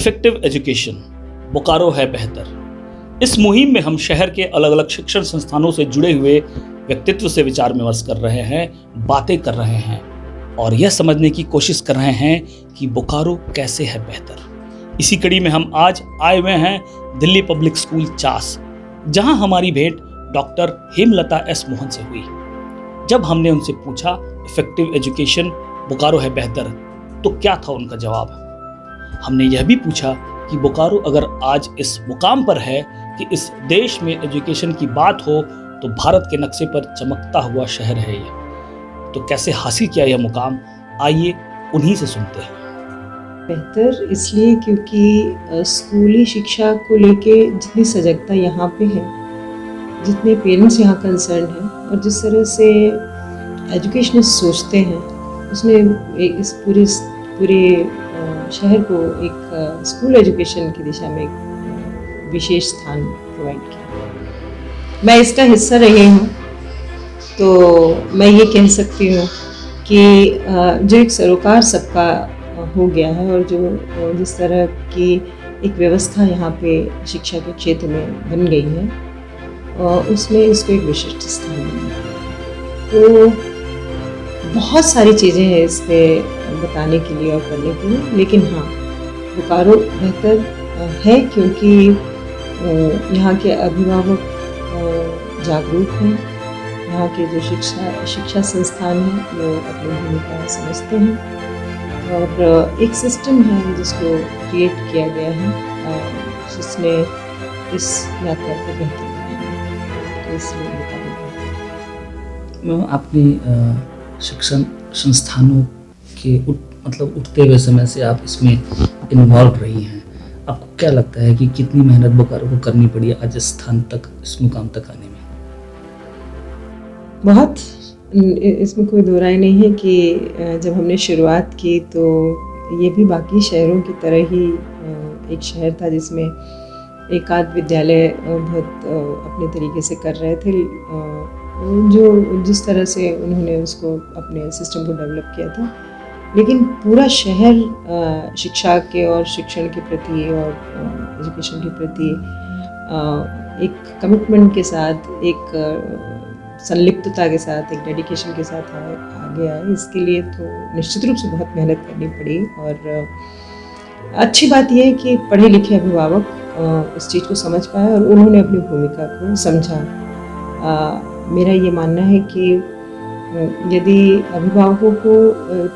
Effective education, Bokaro है बेहतर। इस मुहिम में हम शहर के अलग अलग शिक्षण संस्थानों से जुड़े हुए व्यक्तित्व से विचार विमर्श कर रहे हैं, बातें कर रहे हैं और यह समझने की कोशिश कर रहे हैं कि बोकारो कैसे है बेहतर। इसी कड़ी में हम आज आए हुए हैं दिल्ली पब्लिक स्कूल चास, जहां हमारी भेंट डॉक्टर हेमलता एस मोहन से हुई। जब हमने उनसे पूछा इफेक्टिव एजुकेशन बोकारो है बेहतर, तो क्या था उनका जवाब। हमने यह भी पूछा कि बोकारो अगर आज इस मुकाम पर है कि इस देश में एजुकेशन की बात हो तो भारत के नक्शे पर चमकता हुआ शहर है यह, तो कैसे हासिल किया यह मुकाम, आइए उन्हीं से सुनते हैं। बेहतर इसलिए क्योंकि स्कूली शिक्षा को लेके जितनी सजगता यहाँ पे है, जितने पेरेंट्स यहाँ कंसर्न हैं और जिस तरह से एजुकेशनिस्ट सोचते हैं, उसने इस पूरे शहर को एक स्कूल एजुकेशन की दिशा में एक विशेष स्थान प्रोवाइड किया। मैं इसका हिस्सा रही हूँ, तो मैं ये कह सकती हूँ कि जो एक सरोकार सबका हो गया है और जो जिस तरह की एक व्यवस्था यहाँ पे शिक्षा के क्षेत्र में बन गई है, उसमें इसको एक विशिष्ट स्थान मिला है। तो बहुत सारी चीज़ें हैं इस पे बताने के लिए और करने के लिए, लेकिन हाँ, बोकारो बेहतर है क्योंकि यहाँ के अभिभावक जागरूक हैं, यहाँ के जो शिक्षा संस्थान हैं वो अपनी भूमिका समझते हैं और एक सिस्टम है जिसको क्रिएट किया गया है जिसने इस यात्रा को बेहतर बनाया है। तो इसलिए मैम, आपने शिक्षण संस्थानों के उठते हुए समय से आप इसमें इन्वॉल्व रही हैं, आपको क्या लगता है कि कितनी मेहनत बोकारो को करनी पड़ी आज इस स्थान तक, इस मुकाम तक आने में? बहुत, इसमें कोई दो राय नहीं है कि जब हमने शुरुआत की तो ये भी बाकी शहरों की तरह ही एक शहर था जिसमें एक आध विद्यालय बहुत अपने तरीके से कर रहे थे, जो जिस तरह से उन्होंने उसको अपने सिस्टम को डेवलप किया था। लेकिन पूरा शहर शिक्षा के और शिक्षण के प्रति और एजुकेशन के प्रति एक कमिटमेंट के साथ, एक संलिप्तता के साथ, एक डेडिकेशन के साथ आ गया है। इसके लिए तो निश्चित रूप से बहुत मेहनत करनी पड़ी और अच्छी बात यह है कि पढ़े लिखे अभिभावक इस चीज़ को समझ पाए और उन्होंने अपनी भूमिका को समझा। मेरा ये मानना है कि यदि अभिभावकों को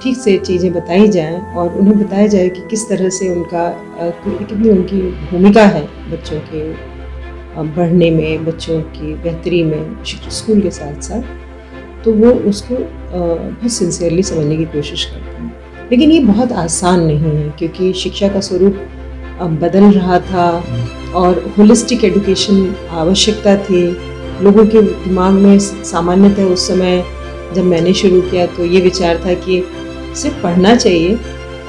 ठीक से चीज़ें बताई जाएं और उन्हें बताया जाए कि किस तरह से कितनी उनकी भूमिका है बच्चों के बढ़ने में, बच्चों की बेहतरी में स्कूल के साथ साथ, तो वो उसको बहुत सिंसियरली समझने की कोशिश करते हैं। लेकिन ये बहुत आसान नहीं है क्योंकि शिक्षा का स्वरूप बदल रहा था और होलिस्टिक एजुकेशन आवश्यकता थी। लोगों के दिमाग में सामान्यतः उस समय जब मैंने शुरू किया तो ये विचार था कि सिर्फ पढ़ना चाहिए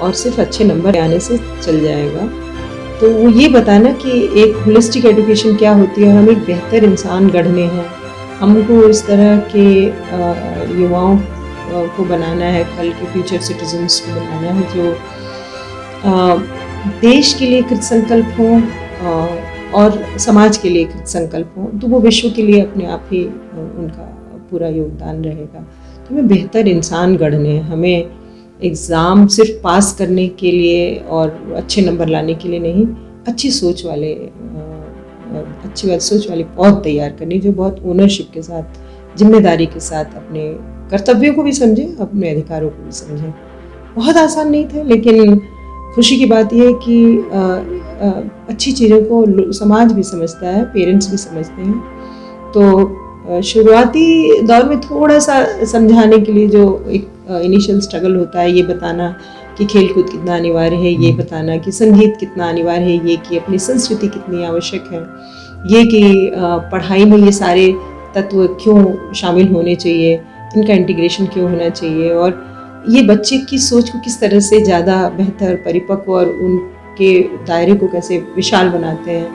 और सिर्फ अच्छे नंबर आने से चल जाएगा। तो वो ये बताना कि एक होलिस्टिक एजुकेशन क्या होती है, हम एक बेहतर इंसान गढ़ने हैं, हमको इस तरह के युवाओं को बनाना है, कल के फ्यूचर सिटीजन्स को बनाना है जो देश के लिए कृत संकल्प हों और समाज के लिए कृत संकल्प हों, तो वो विश्व के लिए अपने आप ही उनका पूरा योगदान रहेगा। तो हमें बेहतर इंसान गढ़ने हैं, हमें एग्ज़ाम सिर्फ पास करने के लिए और अच्छे नंबर लाने के लिए नहीं, अच्छी सोच वाली पौध तैयार करनी जो बहुत ओनरशिप के साथ, जिम्मेदारी के साथ अपने कर्तव्यों को भी समझे, अपने अधिकारों को भी समझे। बहुत आसान नहीं था, लेकिन खुशी की बात यह है कि अच्छी चीज़ों को समाज भी समझता है, पेरेंट्स भी समझते हैं। तो शुरुआती दौर में थोड़ा सा समझाने के लिए जो एक इनिशियल स्ट्रगल होता है, ये बताना कि खेलकूद कितना अनिवार्य है, ये बताना कि संगीत कितना अनिवार्य है, ये कि अपनी संस्कृति कितनी आवश्यक है, ये कि पढ़ाई में ये सारे तत्व क्यों शामिल होने चाहिए, इनका इंटीग्रेशन क्यों होना चाहिए और ये बच्चे की सोच को किस तरह से ज़्यादा बेहतर, परिपक्व और उनके दायरे को कैसे विशाल बनाते हैं,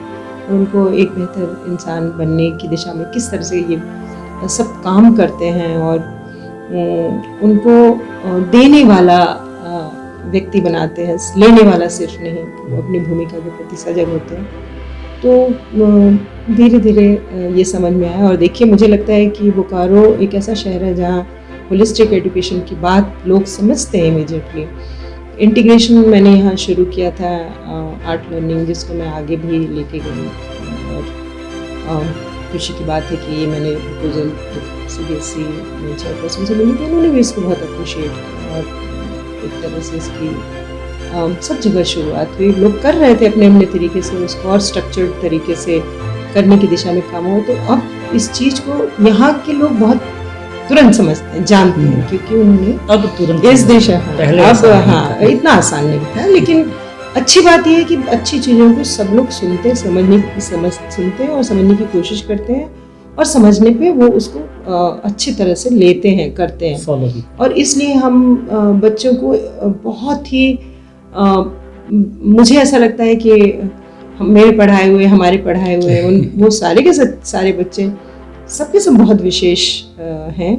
उनको एक बेहतर इंसान बनने की दिशा में किस तरह से ये सब काम करते हैं और उनको देने वाला व्यक्ति बनाते हैं, लेने वाला सिर्फ नहीं, वो अपनी भूमिका के प्रति सजग होते हैं। तो धीरे धीरे ये समझ में आया। और देखिए, मुझे लगता है कि बोकारो एक ऐसा शहर है जहाँ होलिस्टिक एजुकेशन की बात लोग समझते हैं इमीडिएटली। इंटीग्रेशन मैंने यहाँ शुरू किया था, आर्ट लर्निंग, जिसको मैं आगे भी लेके गई। और खुशी की बात है कि ये मैंने प्रपोजल CBSE में चेयरपर्सन से मिली थी, उन्होंने भी इसको बहुत अप्रिशिएट किया। और एक तरह से इसकी सब जगह शुरुआत हुई। लोग कर रहे थे अपने अपने तरीके से उसको, और स्ट्रक्चर्ड तरीके से करने की दिशा में काम हो। तो अब इस चीज़ को यहाँ के लोग बहुत तुरंत समझते हैं, जानते हैं, क्योंकि उन्होंने अब तुरंत इस दिशा, हाँ, इतना आसान नहीं था। लेकिन अच्छी बात यह है कि अच्छी चीज़ों को सब लोग सुनते, सुनते हैं और समझने की कोशिश करते हैं, और समझने पे वो उसको अच्छी तरह से लेते हैं, करते हैं। और इसलिए हम बच्चों को बहुत ही मुझे ऐसा लगता है कि मेरे पढ़ाए हुए, हमारे पढ़ाए हुए वो सारे के सारे बच्चे सबके सब बहुत विशेष हैं।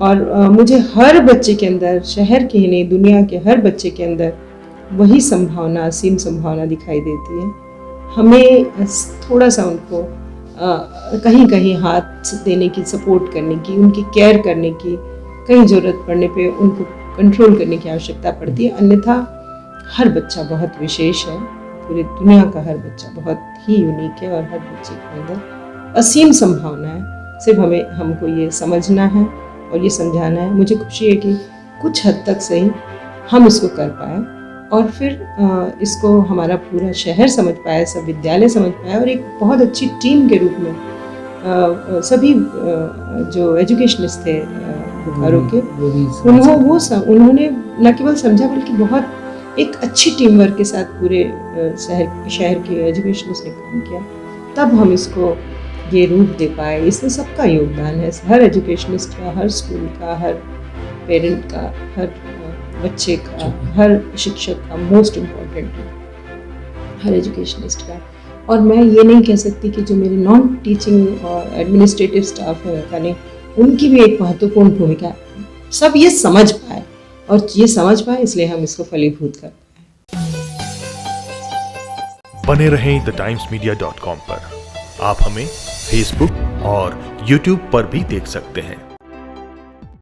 और मुझे हर बच्चे के अंदर, शहर के ही नहीं, दुनिया के हर बच्चे के अंदर वही संभावना, असीम संभावना दिखाई देती है। हमें थोड़ा सा उनको कहीं कहीं हाथ देने की, सपोर्ट करने की, उनकी केयर करने की, कहीं ज़रूरत पड़ने पे उनको कंट्रोल करने की आवश्यकता पड़ती है। अन्यथा हर बच्चा बहुत विशेष है, पूरी दुनिया का हर बच्चा बहुत ही यूनिक है, और हर बच्चे के अंदर असीम संभावना है। सिर्फ हमको ये समझना है और ये समझाना है। मुझे खुशी है कि कुछ हद तक सही हम इसको कर पाए, और फिर इसको हमारा पूरा शहर समझ पाया, सब विद्यालय समझ पाया, और एक बहुत अच्छी टीम के रूप में सभी जो एजुकेशनिस्ट थे बोकारो के, उन्होंने न केवल समझा बल्कि बहुत एक अच्छी टीम वर्क के साथ पूरे शहर के एजुकेशनिस्ट ने काम किया। तब हम इसको ये रूप दे पाए। इसमें सबका योगदान है, हर एजुकेशनिस्ट का, हर स्कूल का, हर पेरेंट का, हर बच्चे का, हर शिक्षक का, मोस्ट इम्पॉर्टेंट हर एजुकेशनिस्ट का। और मैं ये नहीं कह सकती कि जो मेरे नॉन टीचिंग और एडमिनिस्ट्रेटिव स्टाफ है, उनकी भी एक महत्वपूर्ण भूमिका है। सब ये समझ पाए, और ये समझ पाए, इसलिए हम इसको फलीभूत कर पाए। बने रहें thetimesmedia.com पर। आप हमें फेसबुक और यूट्यूब पर भी देख सकते हैं।